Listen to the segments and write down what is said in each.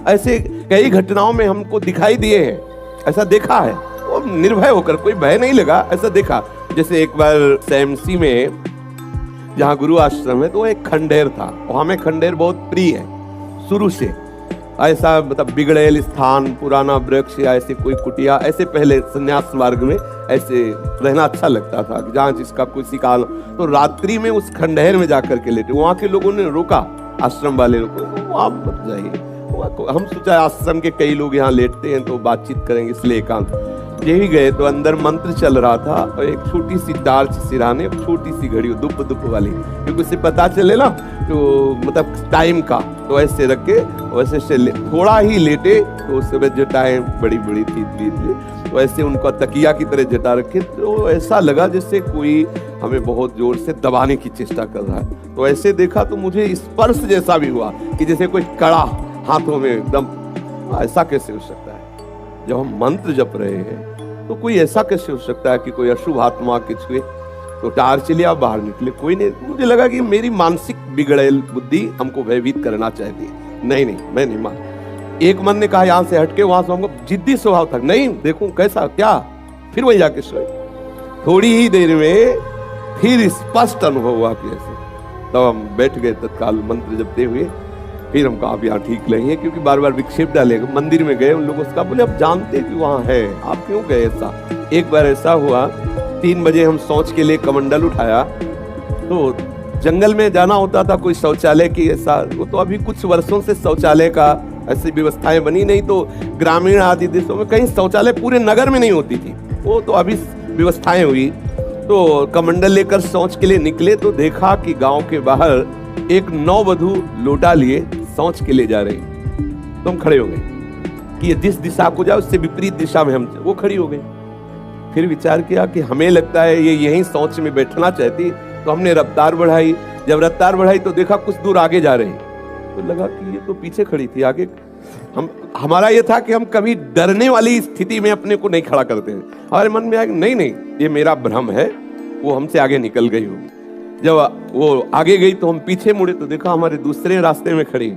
ऐसे कई घटनाओं में हमको दिखाई दिए हैं, ऐसा देखा है। और निर्भय होकर, कोई भय नहीं लगा, ऐसा देखा। जैसे एक बार सैमसी में जहाँ गुरु आश्रम है, तो एक खंडेर था, वहां में खंडेर बहुत प्रिय है शुरू से। ऐसा मतलब बिगड़ेल स्थान, पुराना वृक्ष या ऐसे कोई कुटिया, ऐसे पहले संन्यास मार्ग में ऐसे रहना अच्छा लगता था, जहाँ जिसका किसी काल। तो रात्रि में उस खंडहर में जाकर के लेटे, वहां के लोगों ने रोका, आश्रम वाले लोगों को, आप मत जाइए। हम सोचा आश्रम के कई लोग यहाँ लेटते हैं तो बातचीत करेंगे, इसलिए एकांत। यही गए तो अंदर मंत्र चल रहा था, और एक छोटी सी टार्च सिराने, छोटी सी घड़ी दुप दुप वाली, क्योंकि उससे पता चले ना तो मतलब टाइम का। तो ऐसे रख के वैसे से थोड़ा ही लेटे, तो उस समय जटाएं बड़ी बड़ी थी, तो ऐसे उनका तकिया की तरह जटा रखे, तो ऐसा लगा जैसे कोई हमें बहुत जोर से दबाने की चेष्टा कर रहा है। तो ऐसे देखा तो मुझे स्पर्श जैसा भी हुआ कि जैसे कोई कड़ा हाथों में एकदम। ऐसा कैसे हो सकता है? जब हम मंत्र जप रहे हैं तो कोई ऐसा कैसे हो सकता है कि कोई अशुभ आत्मा के छुए? तो टार्च लिया, बाहर निकले, कोई नहीं। मुझे लगा कि मेरी मानसिक बिगड़ेल बुद्धि हमको भयभीत करना चाहती है। नहीं, मैं नहीं मान। एक मन ने कहा यहाँ से हटके, वहां से हमको जिद्दी स्वभाव था, नहीं देखूं कैसा क्या, फिर वही जाके सोए। थोड़ी ही देर में फिर स्पष्ट अनुभव हुआ कि ऐसे। तब हम बैठ गए तत्काल मंत्र जपते हुए। फिर हम कहा अब यहाँ ठीक नहीं है, क्योंकि बार बार विक्षेप डालेगा। मंदिर में गए, उन लोगों से कहा, बोले अब जानते कि वहाँ है, आप क्यों गए? ऐसा एक बार ऐसा हुआ, 3 बजे हम शौच के लिए कमंडल उठाया, तो जंगल में जाना होता था, कोई शौचालय की ऐसा, वो तो अभी कुछ वर्षों से शौचालय का ऐसी व्यवस्थाएं बनी नहीं। तो ग्रामीण आदि देशों में कहीं शौचालय पूरे नगर में नहीं होती थी, वो तो अभी व्यवस्थाएं हुई। तो कमंडल लेकर शौच के लिए निकले, तो देखा कि गांव के बाहर एक नववधू लोटा लिए शौच के लिए जा रही। तो हम खड़े हो गए कि ये जिस दिशा को जाए उससे विपरीत दिशा में हम, वो खड़ी हो गई। फिर विचार किया कि हमें लगता है ये यहीं शौच में बैठना चाहती, तो हमने रफ्तार बढ़ाई। जब रफ्तार बढ़ाई तो देखा कुछ दूर आगे जा रही, तो लगा कि ये तो पीछे खड़ी थी, आगे। हमारा ये था कि हम कभी डरने वाली स्थिति में अपने को नहीं खड़ा करते हैं। हमारे मन में आया नहीं, ये मेरा भ्रम है, वो हमसे आगे निकल गई होगी। जब वो आगे गई तो हम पीछे मुड़े, तो देखा हमारे दूसरे रास्ते में खड़ी।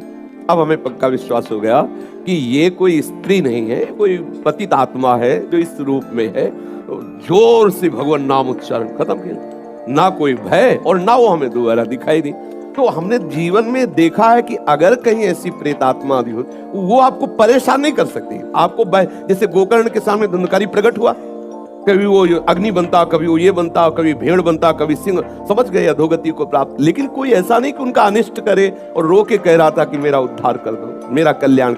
अब हमें पक्का विश्वास हो गया कि ये कोई स्त्री नहीं है, कोई पतित आत्मा है जो इस रूप में है। तो जोर से भगवान नाम उच्चारण खत्म किया, ना कोई भय और ना वो हमें दोबारा दिखाई दी। तो हमने जीवन में देखा है कि अगर कहीं ऐसी प्रेतात्मा आदि हो, वो आपको परेशान नहीं कर सकती। आपको जैसे गोकर्ण के सामने धुंधकारी प्रकट हुआ, कभी वो अग्नि बनता, कभी वो ये बनता, कभी भेड़ बनता, कभी सिंह, समझ गए अधोगति को प्राप्त। लेकिन कोई ऐसा नहीं कि उनका अनिष्ट करे और रो के कह रहा था कि मेरा उद्धार कर दो, मेरा कल्याण